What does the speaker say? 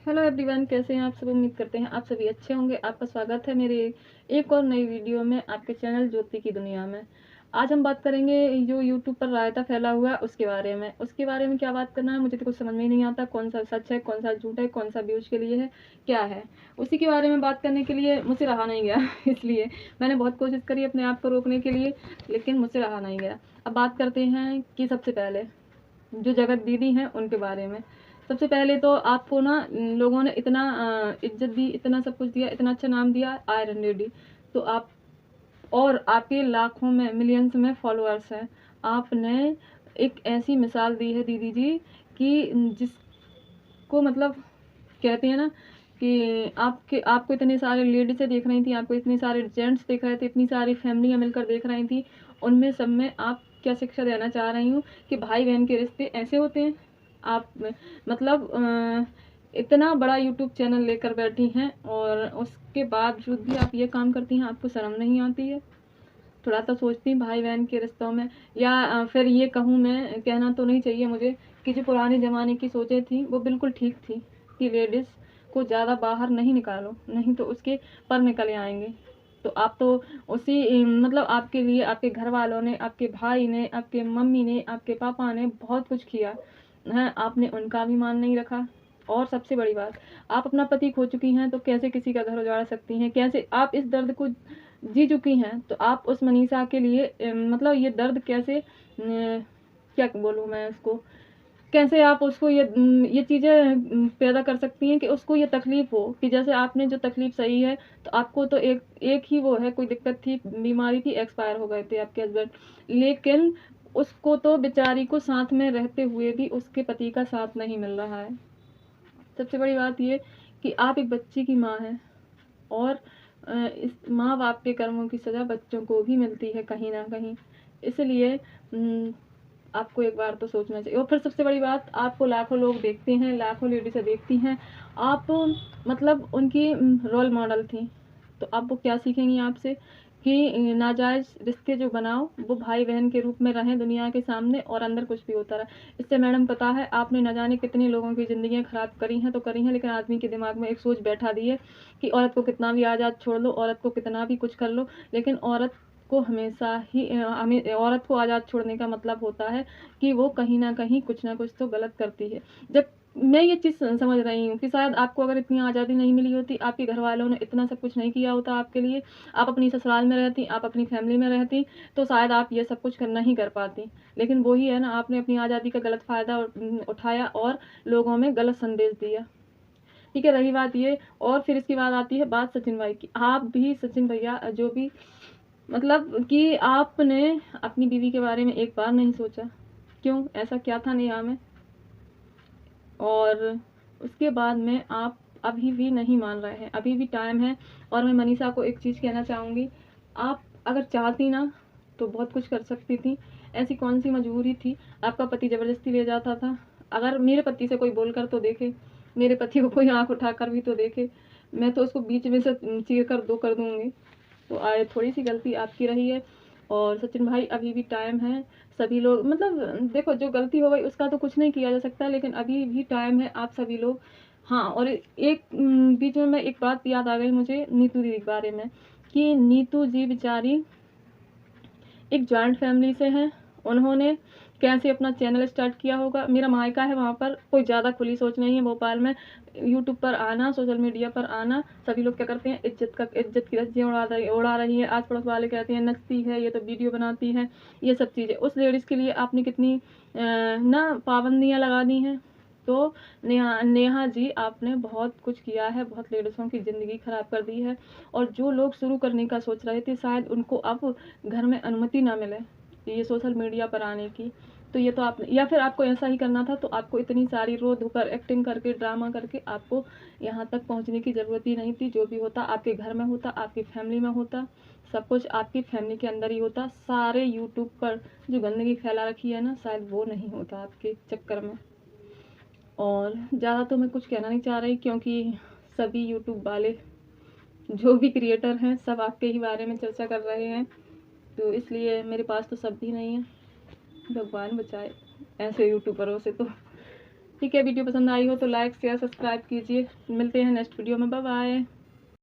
Hello everyone, कैसे हैं आप सब। उम्मीद करते हैं आप सभी अच्छे होंगे। आपका स्वागत है मेरे एक और नई वीडियो में आपके चैनल ज्योति की दुनिया में। आज हम बात करेंगे जो यूट्यूब पर रायता फैला हुआ है उसके बारे में क्या बात करना है, मुझे तो कुछ समझ में ही नहीं आता। कौन सा सच है, कौन सा झूठ है, कौन सा व्यूज के लिए है, क्या है। उसी के बारे में बात करने के लिए मुझसे रहा नहीं गया इसलिए मैंने बहुत कोशिश करी अपने आप को रोकने के लिए, लेकिन मुझसे रहा नहीं गया। अब बात करते हैं कि सबसे पहले जो जगत दीदी हैं उनके बारे में। सबसे पहले तो आपको ना लोगों ने इतना इज्जत दी, इतना सब कुछ दिया, इतना अच्छा नाम दिया, आयरन लेडी। तो आप और आपके लाखों में मिलियंस में फॉलोअर्स हैं। आपने एक ऐसी मिसाल दी है दीदी जी कि जिसको मतलब कहते हैं ना कि आपको इतने सारे लेडीज़ें देख रही थी, आपको इतने सारे जेंट्स देख रहे थे, इतनी सारी फैमिलियाँ मिलकर देख रही थी। उनमें सब में आप क्या शिक्षा देना चाह रही हूँ कि भाई बहन के रिश्ते ऐसे होते हैं। आप मतलब इतना बड़ा यूट्यूब चैनल लेकर बैठी हैं और उसके बावजूद भी आप ये काम करती हैं। आपको शर्म नहीं आती है? थोड़ा तो सोचती भाई बहन के रिश्तों में। या फिर ये कहूँ, मैं कहना तो नहीं चाहिए मुझे, कि जो पुराने ज़माने की सोचें थी वो बिल्कुल ठीक थी कि लेडीज़ को ज़्यादा बाहर नहीं निकालो, नहीं तो उसके पर निकल आएंगे। तो आप तो उसी मतलब आपके लिए आपके घर वालों ने, आपके भाई ने, आपके मम्मी ने, आपके पापा ने बहुत कुछ किया है, आपने उनका भी मान नहीं रखा। और सबसे बड़ी बात, आप अपना पति खो चुकी हैं तो कैसे किसी का घर उजाड़ सकती हैं? कैसे आप इस दर्द को जी चुकी हैं तो आप उस मनीषा के लिए मतलब ये दर्द कैसे क्या बोलूँ मैं उसको, कैसे आप उसको ये चीज़ें पैदा कर सकती हैं कि उसको ये तकलीफ़ हो कि जैसे आपने जो तकलीफ़ सही है। तो आपको तो एक एक ही वो है, कोई दिक्कत थी, बीमारी थी, एक्सपायर हो गए थे आपके हस्बैंड, लेकिन उसको तो बेचारी को साथ में रहते हुए भी उसके पति का साथ नहीं मिल रहा है। सबसे बड़ी बात ये कि आप एक बच्ची की माँ हैं और इस माँ बाप के कर्मों की सज़ा बच्चों को भी मिलती है कहीं ना कहीं। इसलिए आपको एक बार तो सोचना चाहिए। और फिर सबसे बड़ी बात, आपको लाखों लोग देखते हैं, लाखों लेडीज़ें देखती हैं, आप मतलब उनकी रोल मॉडल थी। तो अब वो क्या सीखेंगी आपसे कि नाजायज़ रिश्ते जो बनाओ वो भाई बहन के रूप में रहें दुनिया के सामने और अंदर कुछ भी होता रहा। इससे मैडम पता है आपने न जाने कितने लोगों की ज़िंदगियाँ ख़राब करी हैं तो करी हैं, लेकिन आदमी के दिमाग में एक सोच बैठा दी है कि औरत को कितना भी आज़ाद छोड़ लो, औरत को कितना भी कुछ कर लो, लेकिन औरत को हमेशा ही हमें औरत को आज़ाद छोड़ने का मतलब होता है कि वो कहीं न कहीं कुछ ना कुछ तो गलत करती है। जब मैं ये चीज़ समझ रही हूँ कि शायद आपको अगर इतनी आज़ादी नहीं मिली होती, आपके घर वालों ने इतना सब कुछ नहीं किया होता आपके लिए, आप अपनी ससुराल में रहती, आप अपनी फैमिली में रहती, तो शायद आप ये सब कुछ नहीं कर पाती। लेकिन वही है ना, आपने अपनी आज़ादी का गलत फ़ायदा उठाया और लोगों में गलत संदेश दिया। ठीक है, रही बात ये, और फिर इसके बाद आती है बात सचिन भाई की। आप भी सचिन भैया जो भी मतलब कि आपने अपनी बीवी के बारे में एक बार नहीं सोचा? क्यों? ऐसा क्या था नेहा में? और उसके बाद में आप अभी भी नहीं मान रहे हैं, अभी भी टाइम है। और मैं मनीषा को एक चीज़ कहना चाहूँगी, आप अगर चाहती ना तो बहुत कुछ कर सकती थी। ऐसी कौन सी मजबूरी थी? आपका पति ज़बरदस्ती ले जाता था। अगर मेरे पति से कोई बोल कर तो देखे, मेरे पति को कोई आँख उठा कर भी तो देखे, मैं तो उसको बीच में से चीर कर दो कर दूँगी। तो आए थोड़ी सी गलती आपकी रही है। और सचिन भाई अभी भी टाइम है। सभी लोग मतलब देखो, जो गलती हो गई उसका तो कुछ नहीं किया जा सकता, लेकिन अभी भी टाइम है, आप सभी लोग। हाँ, और एक बीच में मैं एक बात याद आ गई मुझे नीतू दीदी के बारे में, कि नीतू जी बेचारी एक जॉइंट फैमिली से हैं। उन्होंने कैसे अपना चैनल स्टार्ट किया होगा। मेरा मायका है वहाँ पर, कोई ज़्यादा खुली सोच नहीं है भोपाल में। यूट्यूब पर आना, सोशल मीडिया पर आना, सभी लोग क्या करते हैं, इज्जत की रस्सियाँ उड़ा रही है। आस पड़ोस वाले कहते हैं नचती है, ये तो वीडियो बनाती है, ये सब चीज़ें। उस लेडीज़ के लिए आपने कितनी ना पाबंदियाँ लगा दी हैं। तो नेहा नेहा जी, आपने बहुत कुछ किया है, बहुत लेडीज़ों की ज़िंदगी ख़राब कर दी है। और जो लोग शुरू करने का सोच रहे थे, शायद उनको अब घर में अनुमति ना मिले ये सोशल मीडिया पर आने की। तो ये तो आप, या फिर आपको ऐसा ही करना था तो आपको इतनी सारी रो धोकर एक्टिंग करके, ड्रामा करके आपको यहाँ तक पहुँचने की ज़रूरत ही नहीं थी। जो भी होता आपके घर में होता, आपकी फैमिली में होता, सब कुछ आपकी फैमिली के अंदर ही होता। सारे यूट्यूब पर जो गंदगी फैला रखी है ना, शायद वो नहीं होता आपके चक्कर में। और ज़्यादा तो मैं कुछ कहना नहीं चाह रही, क्योंकि सभी यूट्यूब वाले जो भी क्रिएटर हैं सब आपके ही बारे में चर्चा कर रहे हैं, तो इसलिए मेरे पास तो शब्द ही नहीं है। भगवान बचाए ऐसे यूट्यूबरों से तो। ठीक है, वीडियो पसंद आई हो तो लाइक शेयर सब्सक्राइब कीजिए। मिलते हैं नेक्स्ट वीडियो में, बाय बाय।